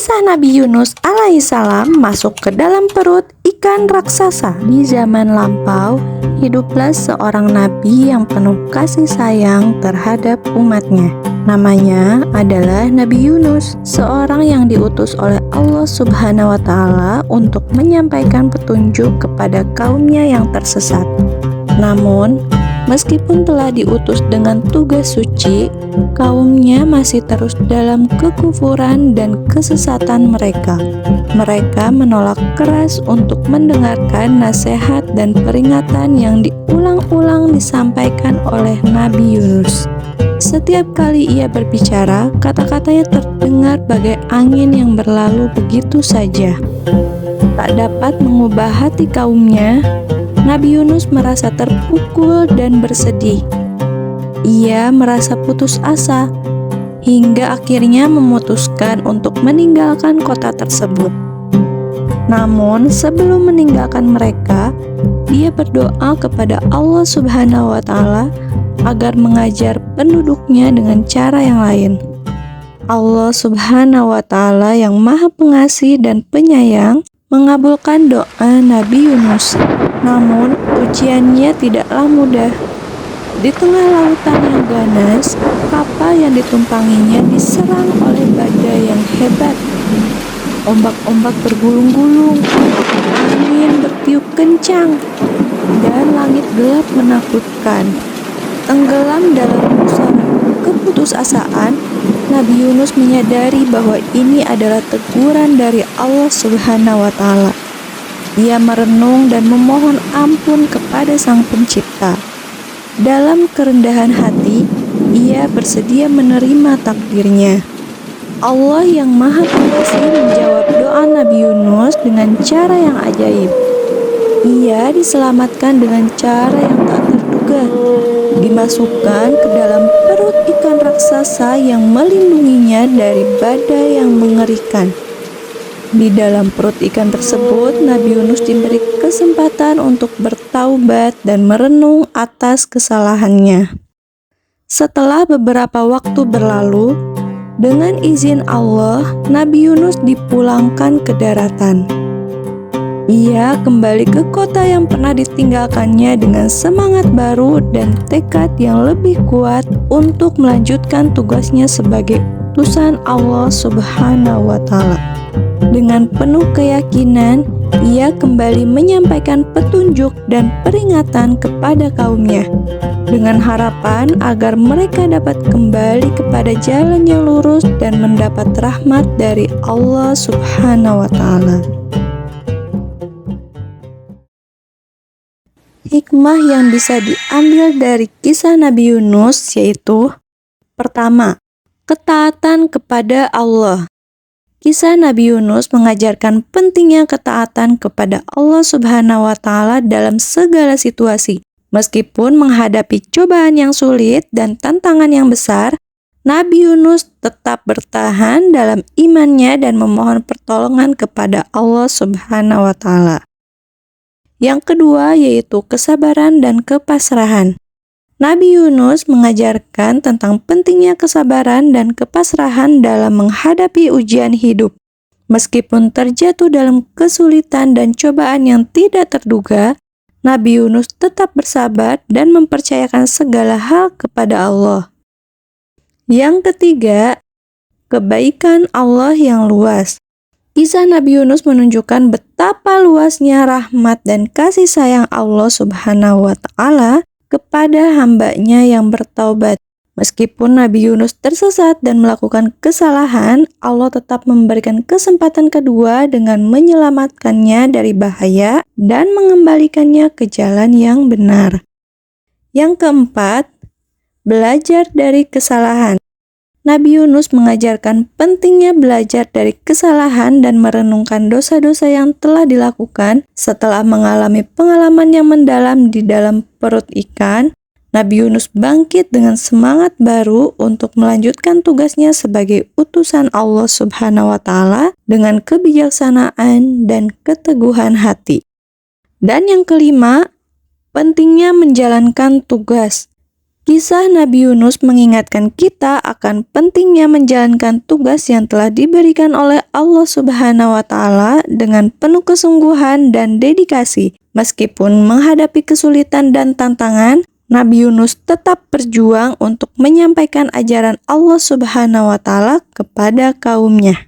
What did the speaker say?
Kisah Nabi Yunus alaihissalam masuk ke dalam perut ikan raksasa. Di zaman lampau, hiduplah seorang nabi yang penuh kasih sayang terhadap umatnya. Namanya adalah Nabi Yunus, seorang yang diutus oleh Allah Subhanahu wa Ta'ala untuk menyampaikan petunjuk kepada kaumnya yang tersesat. Namun, meskipun telah diutus dengan tugas suci, kaumnya masih terus dalam kekufuran dan kesesatan mereka. Mereka menolak keras untuk mendengarkan nasihat dan peringatan yang diulang-ulang disampaikan oleh Nabi Yunus. Setiap kali ia berbicara, kata-katanya terdengar bagai angin yang berlalu begitu saja. Tak dapat mengubah hati kaumnya, Nabi Yunus merasa terpukul dan bersedih. Ia merasa putus asa, hingga akhirnya memutuskan untuk meninggalkan kota tersebut. Namun, sebelum meninggalkan mereka, dia berdoa kepada Allah Subhanahu wa Ta'ala agar mengajar penduduknya dengan cara yang lain. Allah Subhanahu wa Ta'ala yang Maha Pengasih dan Penyayang mengabulkan doa Nabi Yunus. Namun, ujiannya tidaklah mudah. Di tengah lautan yang ganas, kapal yang ditumpanginya diserang oleh badai yang hebat. Ombak-ombak bergulung-gulung, angin bertiup kencang, dan langit gelap menakutkan. Tenggelam dalam pusara keputusasaan, Nabi Yunus menyadari bahwa ini adalah teguran dari Allah Subhanahu wa Ta'ala. Ia merenung dan memohon ampun kepada Sang Pencipta. Dalam kerendahan hati, ia bersedia menerima takdirnya. Allah yang Maha Pengasih menjawab doa Nabi Yunus dengan cara yang ajaib. Ia diselamatkan dengan cara yang tak terduga, dimasukkan ke dalam perut ikan raksasa yang melindunginya dari badai yang mengerikan. Di dalam perut ikan tersebut, Nabi Yunus diberi kesempatan untuk bertaubat dan merenung atas kesalahannya. Setelah beberapa waktu berlalu, dengan izin Allah, Nabi Yunus dipulangkan ke daratan. Ia kembali ke kota yang pernah ditinggalkannya dengan semangat baru dan tekad yang lebih kuat untuk melanjutkan tugasnya sebagai utusan Allah Subhanahu wa Ta'ala. Dengan penuh keyakinan, ia kembali menyampaikan petunjuk dan peringatan kepada kaumnya, dengan harapan agar mereka dapat kembali kepada jalan yang lurus dan mendapat rahmat dari Allah Subhanahu wa Ta'ala. Hikmah yang bisa diambil dari kisah Nabi Yunus yaitu: pertama, ketaatan kepada Allah. Kisah Nabi Yunus mengajarkan pentingnya ketaatan kepada Allah Subhanahu wa Ta'ala dalam segala situasi. Meskipun menghadapi cobaan yang sulit dan tantangan yang besar, Nabi Yunus tetap bertahan dalam imannya dan memohon pertolongan kepada Allah Subhanahu wa Ta'ala. Yang kedua yaitu kesabaran dan kepasrahan. Nabi Yunus mengajarkan tentang pentingnya kesabaran dan kepasrahan dalam menghadapi ujian hidup. Meskipun terjatuh dalam kesulitan dan cobaan yang tidak terduga, Nabi Yunus tetap bersabar dan mempercayakan segala hal kepada Allah. Yang ketiga, kebaikan Allah yang luas. Kisah Nabi Yunus menunjukkan betapa luasnya rahmat dan kasih sayang Allah Subhanahu wa Ta'ala kepada hamba-Nya yang bertaubat. Meskipun Nabi Yunus tersesat dan melakukan kesalahan, Allah tetap memberikan kesempatan kedua dengan menyelamatkannya dari bahaya dan mengembalikannya ke jalan yang benar. Yang keempat, belajar dari kesalahan. Nabi Yunus mengajarkan pentingnya belajar dari kesalahan dan merenungkan dosa-dosa yang telah dilakukan. Setelah mengalami pengalaman yang mendalam di dalam perut ikan, Nabi Yunus bangkit dengan semangat baru untuk melanjutkan tugasnya sebagai utusan Allah Subhanahu wa Ta'ala dengan kebijaksanaan dan keteguhan hati. Dan yang kelima, pentingnya menjalankan tugas. Kisah Nabi Yunus mengingatkan kita akan pentingnya menjalankan tugas yang telah diberikan oleh Allah Subhanahu wa Ta'ala dengan penuh kesungguhan dan dedikasi. Meskipun menghadapi kesulitan dan tantangan, Nabi Yunus tetap berjuang untuk menyampaikan ajaran Allah Subhanahu wa Ta'ala kepada kaumnya.